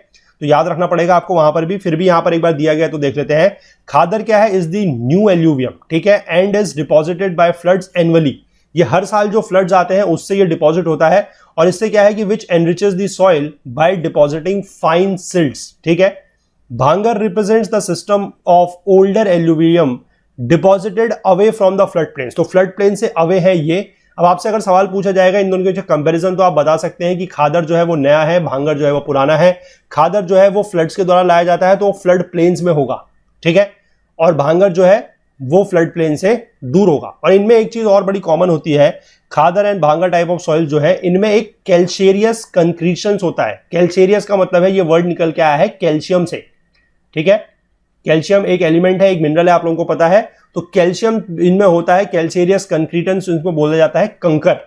तो याद रखना पड़ेगा आपको वहां पर भी, फिर भी यहां पर एक बार दिया गया तो देख लेते हैं। खादर क्या है, इज द न्यू एलुवियम। ठीक है, and is deposited bye floods annually. ये हर साल जो फ्लड्स आते हैं उससे ये डिपॉजिट होता है, और इससे क्या है कि which enriches the soil by depositing fine silts. ठीक है, bhangar represents the system of older alluvium deposited away from the flood plains. तो फ्लड प्लेन से अवे है ये। अब आपसे अगर सवाल पूछा जाएगा इन दोनों के कंपैरिजन, तो आप बता सकते हैं कि खादर जो है वो नया है, भांगर जो है वो पुराना है। खादर जो है वो फ्लड्स के द्वारा लाया जाता है तो वो फ्लड प्लेन्स में होगा। ठीक है, और भांगर जो है वो फ्लड प्लेन से दूर होगा। और इनमें एक चीज और बड़ी कॉमन होती है, खादर एंड भांगर टाइप ऑफ सॉइल जो है, इनमें एक कैल्शियरियस कंक्रीशंस होता है। कैल्शियरियस का मतलब है, ये वर्ड निकल के आया है कैल्शियम से। ठीक है, कैल्शियम एक एलिमेंट है, एक मिनरल है, आप लोगों को पता है। तो कैल्शियम इनमें होता है, कैल्शियरियस कंक्रीटन्स इनको बोला जाता है kankar.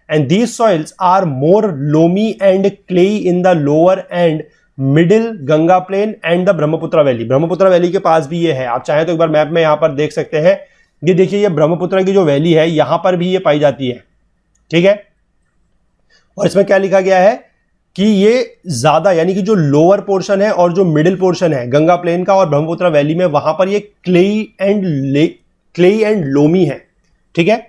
And these soils are more loamy and clayey in the lower and middle Ganga plain and the Brahmaputra valley. Brahmaputra valley के पास भी ये है, आप चाहें तो एक बार मैप में यहां पर देख सकते हैं। ये देखिए, ये ब्रह्मपुत्र की जो वैली है यहां पर भी ये पाई जाती है। ठीक है, और इसमें क्या लिखा गया है कि ये ज्यादा, यानी कि जो लोअर पोर्शन है और जो मिडिल पोर्शन है गंगा प्लेन का और ब्रह्मपुत्र वैली में, वहां पर ये क्लेई एंड लोमी है। ठीक है,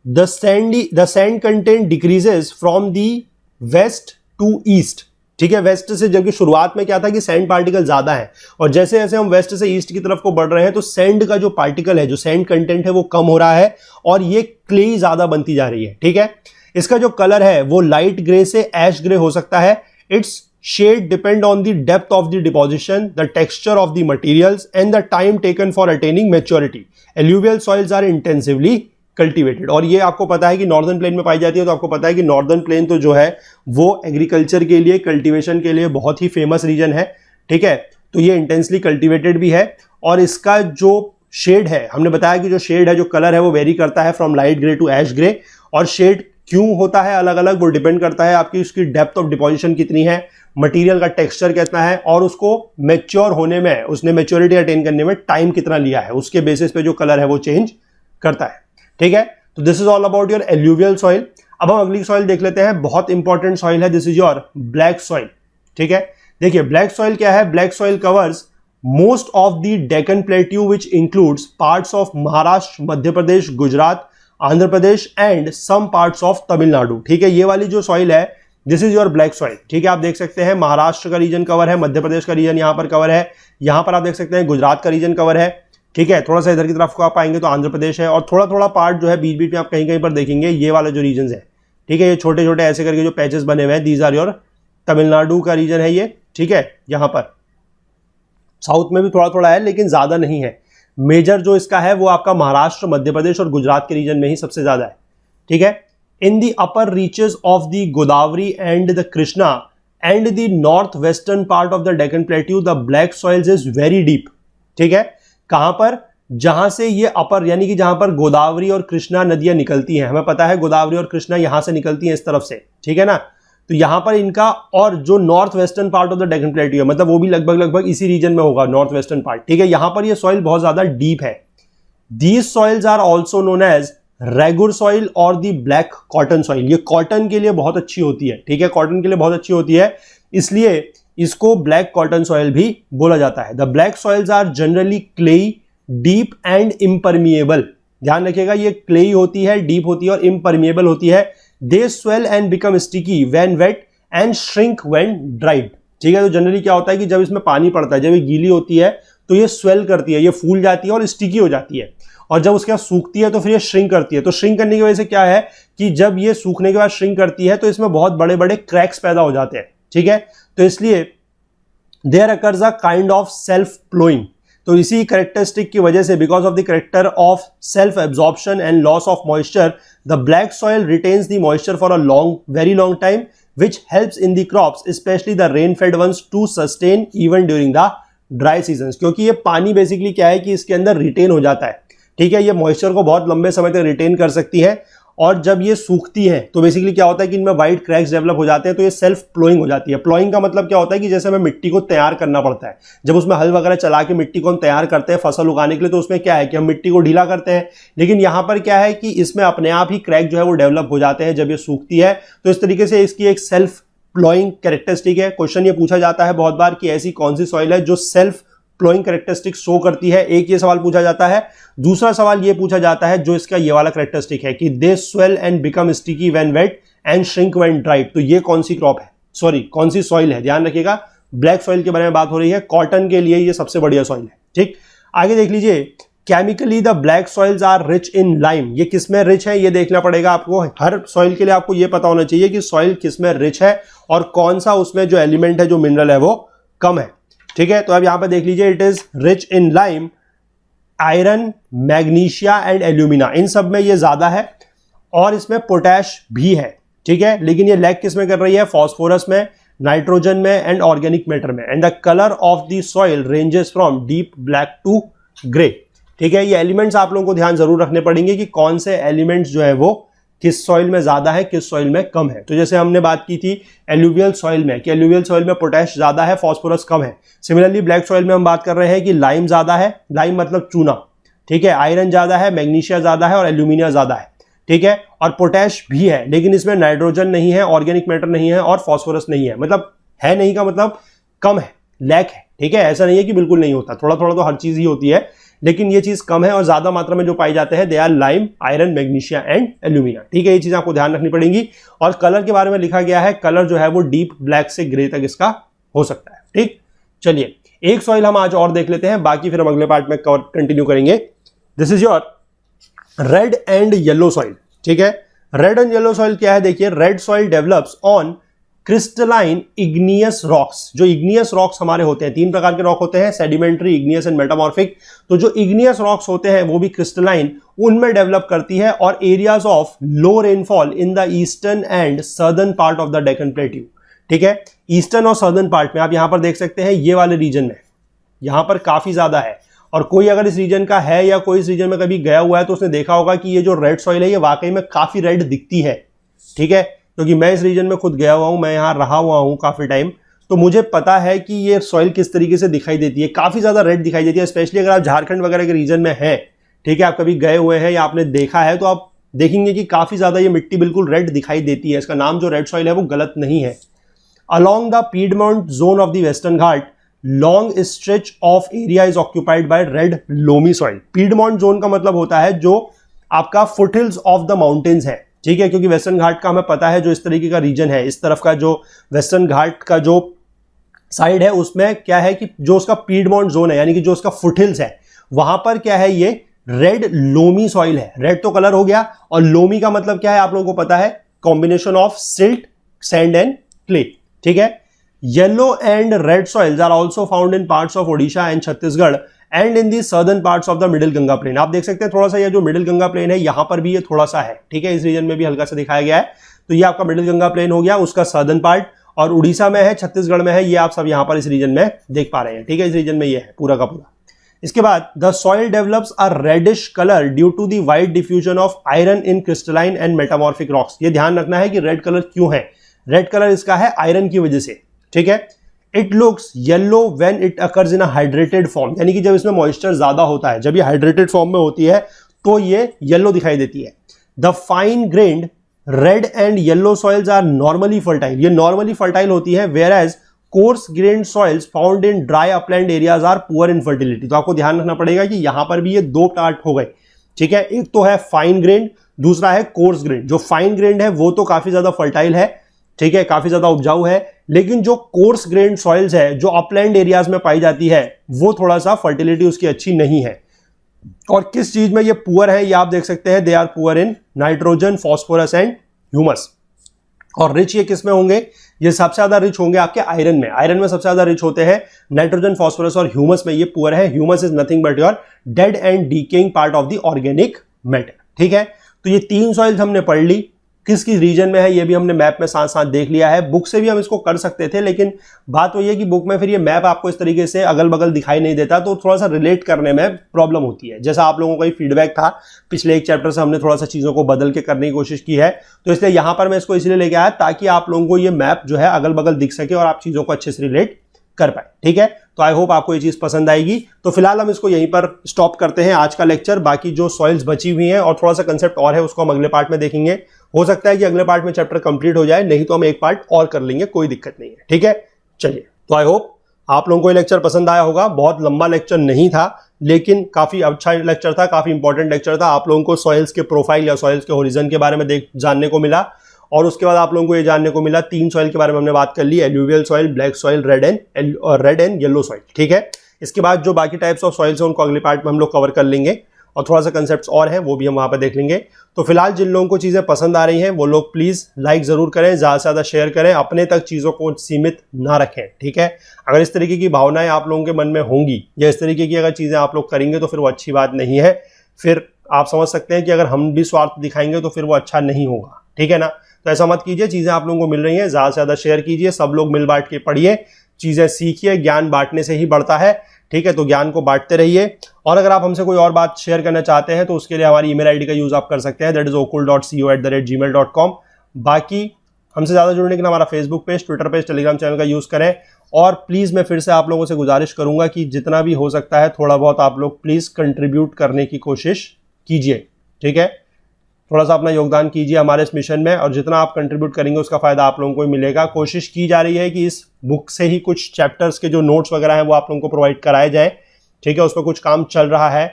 the sand content decreases from the west to east. ठीक है, वेस्ट से, जबकि शुरुआत में क्या था कि सैंड पार्टिकल ज्यादा है, और जैसे जैसे हम वेस्ट से ईस्ट की तरफ को बढ़ रहे हैं तो सैंड का जो पार्टिकल है, जो सैंड कंटेंट है, वो कम हो रहा है और ये क्ले ज्यादा बनती जा रही है। ठीक है, इसका जो कलर है वो लाइट ग्रे से ऐश ग्रे हो सकता है। Its shade depend on the depth of the deposition, the texture of the materials and the time taken for attaining maturity. Alluvial soils are intensively cultivated. और ये आपको पता है कि नॉर्दर्न प्लेन में पाई जाती है, तो आपको पता है कि नॉर्दर्न प्लेन तो जो है वो एग्रीकल्चर के लिए, कल्टीवेशन के लिए बहुत ही फेमस रीजन है, ठीक है। तो ये इंटेंसली कल्टीवेटेड भी है, और इसका जो शेड है, हमने बताया कि जो शेड है, जो कलर है, वो वेरी करता है from light grey to ash grey. और शेड क्यों होता है अलग अलग, वो डिपेंड करता है आपकी उसकी डेप्थ ऑफ डिपोजिशन कितनी है, मटेरियल का टेक्सचर कितना है, और उसको मैच्योर होने में, उसने मैच्योरिटी अटेन करने में टाइम कितना लिया है, उसके बेसिस पे जो कलर है वो चेंज करता है, ठीक है। तो this is all about your alluvial soil. अब हम अगली सॉइल देख लेते हैं, बहुत इंपॉर्टेंट सॉइल है, this is your black soil, ठीक है। देखिए ब्लैक सॉइल क्या है, black soil covers most of the Deccan plateau which includes parts of Maharashtra, Madhya Pradesh, Gujarat, Andhra Pradesh and some parts of Tamil Nadu, ठीक है। ये वाली जो सॉइल है this is your black soil, ठीक है। आप देख सकते हैं महाराष्ट्र का रीजन कवर है, मध्य प्रदेश का रीजन यहां पर कवर है, यहां पर आप देख सकते हैं गुजरात का रीजन कवर है, ठीक है। थोड़ा सा इधर की तरफ को आप आएंगे तो आंध्र प्रदेश है, और थोड़ा थोड़ा पार्ट जो है बीच बीच में आप कहीं कहीं पर देखेंगे ये वाले जो रीजन है, ठीक है। ये छोटे छोटे ऐसे करके जो पैचेस बने हुए हैं, दीज आर योर तमिलनाडु का रीजन है ये, ठीक है। यहां पर साउथ में भी थोड़ा थोड़ा है लेकिन ज्यादा नहीं है। मेजर जो इसका है वो आपका महाराष्ट्र, मध्य प्रदेश और गुजरात के रीजन में ही सबसे ज्यादा है, ठीक है। In the upper reaches of the Godavari and the Krishna and the north western part of the Deccan plateau the black soils is very deep, ठीक है। कहां पर, जहां से ये अपर यानी कि जहां पर गोदावरी और कृष्णा नदियां निकलती हैं, हमें पता है गोदावरी और कृष्णा यहां से निकलती हैं इस तरफ से, ठीक है ना। तो यहां पर इनका, और जो north western part of the Deccan plateau है, मतलब वो भी लगभग लगभग इसी रीजन में होगा, नॉर्थ वेस्टर्न पार्ट, ठीक है। यहां पर ये सॉइल बहुत ज्यादा डीप है। These soils are also known as regur soil और दी ब्लैक कॉटन सॉइल। ये कॉटन के लिए बहुत अच्छी होती है, ठीक है, कॉटन के लिए बहुत अच्छी होती है, इसलिए इसको ब्लैक कॉटन सॉइल भी बोला जाता है। The black soils are generally clayey, deep and impermeable. ध्यान रखिएगा, ये क्लेई होती है, डीप होती है और इम्परमिएबल होती है। They swell and become sticky when wet and shrink when dried, ठीक है। तो जनरली क्या होता है कि जब इसमें पानी पड़ता है, जब ये गीली होती है तो ये स्वेल करती है, ये फूल जाती है और स्टिकी हो जाती है, और जब उसके बाद सूखती है तो फिर ये श्रिंक करती है। तो श्रिंक करने की वजह से क्या है कि जब ये सूखने के बाद श्रिंक करती है तो इसमें बहुत बड़े बड़े क्रैक्स पैदा हो जाते हैं, ठीक है। तो इसलिए there occurs a kind of self ploughing. तो इसी कैरेक्टरिस्टिक की वजह से, because of the character of self absorption and loss of moisture, the black soil retains the moisture for a very long time, which helps in the crops, especially the rain-fed ones, to sustain even during the dry seasons। क्योंकि ये पानी basically क्या है कि इसके अंदर retain हो जाता है, ठीक है। ये मॉइस्चर को बहुत लंबे समय तक रिटेन कर सकती है, और जब ये सूखती है तो बेसिकली क्या होता है कि इनमें वाइट क्रैक्स डेवलप हो जाते हैं, तो ये सेल्फ प्लोइंग हो जाती है। प्लोइंग का मतलब क्या होता है कि जैसे हमें मिट्टी को तैयार करना पड़ता है, जब उसमें हल वगैरह चला के मिट्टी को हम तैयार करते हैं फसल उगाने के लिए, तो उसमें क्या है कि हम मिट्टी को ढीला करते हैं, लेकिन यहां पर क्या है कि इसमें अपने आप ही क्रैक जो है वो डेवलप हो जाते हैं जब ये सूखती है। तो इस तरीके से इसकी एक सेल्फ प्लोइंग कैरेक्टरिस्टिक है। क्वेश्चन ये पूछा जाता है बहुत बार कि ऐसी कौन सी सॉइल है जो सेल्फ प्लोइंग कैरेक्टरिस्टिक शो करती है, एक ये सवाल पूछा जाता है। दूसरा सवाल ये पूछा जाता है जो इसका ये वाला कैरेक्टरिस्टिक है कि they swell and become sticky when wet and shrink when dried. तो ये कौन सी क्रॉप है, सॉरी कौन सी सॉइल है, ध्यान रखिएगा, ब्लैक सॉइल के बारे में बात हो रही है। कॉटन के लिए ये सबसे बढ़िया सॉइल है, ठीक। आगे देख लीजिए, chemically the black soils are rich in lime. ये किस में रिच है ये देखना पड़ेगा आपको। हर सॉइल के लिए आपको ये पता होना चाहिए कि सॉइल किस में रिच है और कौन सा उसमें जो एलिमेंट है, जो मिनरल है वो कम है, ठीक है। तो अब यहां पर देख लीजिए, it is rich in lime, iron, magnesia and alumina, इन सब में ये ज्यादा है, और इसमें पोटैश भी है, ठीक है। लेकिन ये लैक किस में कर रही है, फॉस्फोरस में, नाइट्रोजन में एंड ऑर्गेनिक मैटर में। And the colour of the soil ranges from deep black to grey, ठीक है। ये एलिमेंट्स आप लोगों को ध्यान जरूर रखने पड़ेंगे कि कौन से एलिमेंट्स जो है वो किस सॉइल में ज्यादा है, किस सॉइल में कम है। तो जैसे हमने बात की थी एल्यूवियल सॉइल में कि एल्यूवियल सॉइल में पोटैश ज्यादा है, फॉस्फोरस कम है। सिमिलरली ब्लैक सॉइल में हम बात कर रहे हैं कि लाइम ज्यादा है, लाइम मतलब चूना, ठीक है, आयरन ज्यादा है, मैग्नीशिया ज्यादा है और एल्यूमिनिया ज्यादा है, ठीक है। और पोटैश भी है, लेकिन इसमें नाइट्रोजन नहीं है, ऑर्गेनिक मैटर नहीं है और फॉस्फोरस नहीं है। मतलब है नहीं का मतलब कम है, लैक है, ठीक है। ऐसा नहीं है कि बिल्कुल नहीं होता, थोड़ा थोड़ा तो हर चीज ही होती है, लेकिन ये चीज कम है। और ज्यादा मात्रा में जो पाई जाते हैं they are lime, iron, magnesia and alumina, ठीक है। ये चीज आपको ध्यान रखनी पड़ेगी। और कलर के बारे में लिखा गया है, कलर जो है वो डीप ब्लैक से ग्रे तक इसका हो सकता है, ठीक। चलिए एक सॉइल हम आज और देख लेते हैं, बाकी फिर हम अगले पार्ट में कंटिन्यू करेंगे। This is your red and yellow soil, ठीक है। रेड एंड येलो सॉइल क्या है, देखिए, red soil develops on crystalline igneous rocks. जो इग्नियस रॉक्स हमारे होते हैं, 3 प्रकार के रॉक होते हैं, सेडिमेंट्री, इग्नियस एंड मेटामॉर्फिक। तो जो इग्नियस रॉक्स होते हैं वो भी क्रिस्टलाइन उनमें डेवलप करती है, और areas of low rainfall in the eastern and southern part of the Deccan plateau. ठीक है, ईस्टर्न और सर्दर्न पार्ट में आप यहां पर देख सकते हैं, ये वाले रीजन में यहां पर काफी ज्यादा है। और कोई अगर इस रीजन का है या कोई इस रीजन में कभी गया हुआ है तो उसने देखा होगा कि ये जो रेड सॉइल है ये वाकई में काफी रेड दिखती है। ठीक है, क्योंकि मैं इस रीजन में खुद गया हुआ हूं, मैं यहां रहा हुआ हूं काफी टाइम, तो मुझे पता है कि ये सॉइल किस तरीके से दिखाई देती है, काफी ज्यादा रेड दिखाई देती है। स्पेशली अगर आप झारखंड वगैरह के रीजन में हैं, ठीक है, आप कभी गए हुए हैं या आपने देखा है, तो आप देखेंगे कि काफी ज्यादा ये मिट्टी बिल्कुल रेड दिखाई देती है। इसका नाम जो रेड सॉइल है वो गलत नहीं है। Along the piedmont zone of the western Ghat long stretch of area is occupied by red loamy soil. Piedmont zone का मतलब होता है जो आपका फुटहिल्स ऑफ द माउंटेन्स है। ठीक है, क्योंकि वेस्टर्न घाट का हमें पता है जो इस तरीके का रीजन है, इस तरफ का जो वेस्टर्न घाट का जो साइड है उसमें क्या है कि जो उसका पीडमोंट जोन है, यानी कि जो उसका फुटहिल्स है, वहां पर क्या है, ये रेड लोमी सॉइल है। रेड तो कलर हो गया, और लोमी का मतलब क्या है आप लोगों को पता है, combination of silt, sand and clay. ठीक है, yellow and red soils are also found in parts of Odisha and Chhattisgarh and in the southern parts of the middle Ganga plain. आप देख सकते हैं थोड़ा सा ये जो मिडिल गंगा प्लेन है यहां पर भी ये थोड़ा सा है। ठीक है, इस रीजन में भी हल्का सा दिखाया गया है। तो ये आपका मिडिल गंगा प्लेन हो गया, उसका सर्दर्न पार्ट, और उड़ीसा में है, छत्तीसगढ़ में है, ये आप सब यहां पर इस रीजन में देख पा रहे हैं। ठीक है, इस रीजन में ये है पूरा का पूरा। इसके बाद the soil develops a reddish colour due to the wide diffusion of iron in crystalline and metamorphic rocks. ये ध्यान रखना है कि रेड कलर क्यों है। रेड कलर इसका है आयरन की वजह से। ठीक है, it looks yellow when it occurs in a hydrated form, यानी कि जब इसमें मॉइस्चर ज्यादा होता है, जब ये हाइड्रेटेड फॉर्म में होती है तो ये येलो दिखाई देती है। The fine grained red and yellow soils are normally fertile. ये नॉर्मली फर्टाइल होती है, whereas coarse grained soils found in dry upland areas are poor in fertility. तो आपको ध्यान रखना पड़ेगा कि यहां पर भी ये 2 पार्ट हो गए। ठीक है, एक तो है फाइन ग्रेन्ड, दूसरा है कोर्स ग्रेन्ड। जो फाइन ग्रेन्ड है वो तो काफी ज्यादा फर्टाइल है, ठीक है, काफी ज्यादा उपजाऊ है, लेकिन जो कोर्स ग्रेन्ड सॉइल्स है जो अपलैंड एरियाज में पाई जाती है वो थोड़ा सा फर्टिलिटी उसकी अच्छी नहीं है। और किस चीज में ये पुअर है ये आप देख सकते हैं, they are poor in nitrogen, phosphorus and humus. और रिच ये किस में होंगे, ये सबसे ज्यादा रिच होंगे आपके आयरन में। आयरन में सबसे ज्यादा रिच होते हैं, नाइट्रोजन, फॉस्फोरस और ह्यूमस में ये पुअर है। Humus is nothing but your dead and decaying part of the organic matter. ठीक है, तो ये 3 सॉइल्स हमने पढ़ ली, किस किस रीजन में है ये भी हमने मैप में साथ साथ देख लिया है। बुक से भी हम इसको कर सकते थे, लेकिन बात वही है कि बुक में फिर ये मैप आपको इस तरीके से अगल बगल दिखाई नहीं देता, तो थोड़ा सा रिलेट करने में प्रॉब्लम होती है। जैसा आप लोगों का फीडबैक था, पिछले एक चैप्टर से हमने थोड़ा सा चीजों को बदल के करने की कोशिश की है, तो इसलिए यहां पर मैं इसको इसलिए लेके आया ताकि आप लोगों को ये मैप जो है अगल बगल दिख सके और आप चीजों को अच्छे से रिलेट कर पाए। ठीक है, तो आई होप आपको ये चीज पसंद आएगी। तो फिलहाल हम इसको यहीं पर स्टॉप करते हैं आज का लेक्चर। बाकी जो सॉइल्स बची हुई हैं और थोड़ा सा कंसेप्ट और है उसको हम अगले पार्ट में देखेंगे। हो सकता है कि अगले पार्ट में चैप्टर कंप्लीट हो जाए, नहीं तो हम एक पार्ट और कर लेंगे, कोई दिक्कत नहीं है। ठीक है, चलिए, तो आई होप आप लोगों को ये लेक्चर पसंद आया होगा। बहुत लंबा लेक्चर नहीं था, लेकिन काफी अच्छा लेक्चर था, काफी इंपॉर्टेंट लेक्चर था। आप लोगों को सॉइल्स के प्रोफाइल या सॉइल्स के होरिजन के बारे में जानने को मिला, और उसके बाद आप लोगों को ये जानने को मिला 3 सॉइल के बारे में हमने बात कर ली, alluvial soil, black soil, red and yellow soil. ठीक है, इसके बाद जो बाकी टाइप्स ऑफ सॉइल्स हैं उनको अगले पार्ट में हम लोग कवर कर लेंगे, और थोड़ा सा कंसेप्ट्स और हैं वो भी हम वहां पर देख लेंगे। तो फिलहाल जिन लोगों को चीजें पसंद आ रही हैं वो लोग प्लीज लाइक जरूर करें, ज्यादा से ज्यादा शेयर करें, अपने तक चीजों को सीमित ना रखें। ठीक है, अगर इस तरीके की भावनाएं आप लोगों के मन में होंगी या इस तरीके की अगर चीजें आप लोग करेंगे तो फिर वो अच्छी बात नहीं है। फिर आप समझ सकते हैं कि अगर हम भी स्वार्थ दिखाएंगे तो फिर वो अच्छा नहीं होगा। ठीक है ना, तो ऐसा मत कीजिए, चीजें आप लोगों को मिल रही हैं, ज्यादा से ज्यादा शेयर कीजिए, सब लोग मिल बांट के पढ़िए, चीजें सीखिए, ज्ञान बांटने से ही बढ़ता है। ठीक है, तो ज्ञान को बांटते रहिए। और अगर आप हमसे कोई और बात शेयर करना चाहते हैं तो उसके लिए हमारी ईमेल आईडी का यूज आप कर सकते हैं, दैट इज okul.co@gmail.com। बाकी हमसे ज्यादा जुड़ने के लिए हमारा Facebook page, Twitter page, Telegram channel का यूज करें। और प्लीज मैं फिर से आप लोगों से गुजारिश करूंगा कि जितना भी हो सकता है थोड़ा बहुत आप लोग प्लीज कंट्रीब्यूट करने की कोशिश कीजिए। ठीक है, थोड़ा सा अपना योगदान कीजिए हमारे इस मिशन में, और जितना आप कंट्रीब्यूट करेंगे उसका फायदा आप लोगों को ही मिलेगा। कोशिश की जा रही है कि इस बुक से ही कुछ चैप्टर्स के जो नोट्स वगैरह हैं वो आप लोगों को प्रोवाइड कराए जाए। ठीक है, उस पर कुछ काम चल रहा है,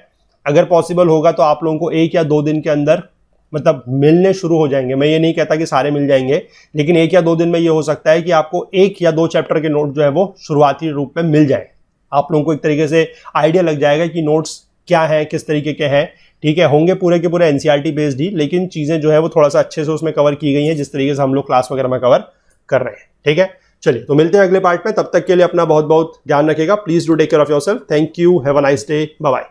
अगर पॉसिबल होगा तो आप लोगों को 1 या 2 दिन के अंदर मतलब मिलने शुरू हो जाएंगे। मैं ये नहीं कहता कि सारे मिल जाएंगे, लेकिन 1 या 2 दिन में ये हो सकता है कि आपको 1 या 2 चैप्टर के नोट जो है वो शुरुआती रूप में मिल जाए। आप लोगों को एक तरीके से आइडिया लग जाएगा कि नोट्स क्या हैं, किस तरीके के हैं। ठीक है, होंगे पूरे के पूरे एनसीईआरटी बेस्ड ही, लेकिन चीजें जो है वो थोड़ा सा अच्छे से उसमें कवर की गई हैं जिस तरीके से हम लोग क्लास वगैरह में कवर कर रहे हैं। ठीक है, चलिए तो मिलते हैं अगले पार्ट में, तब तक के लिए अपना बहुत बहुत ध्यान रखिएगा। Please do take care of yourself. Thank you, have a nice day, bye bye.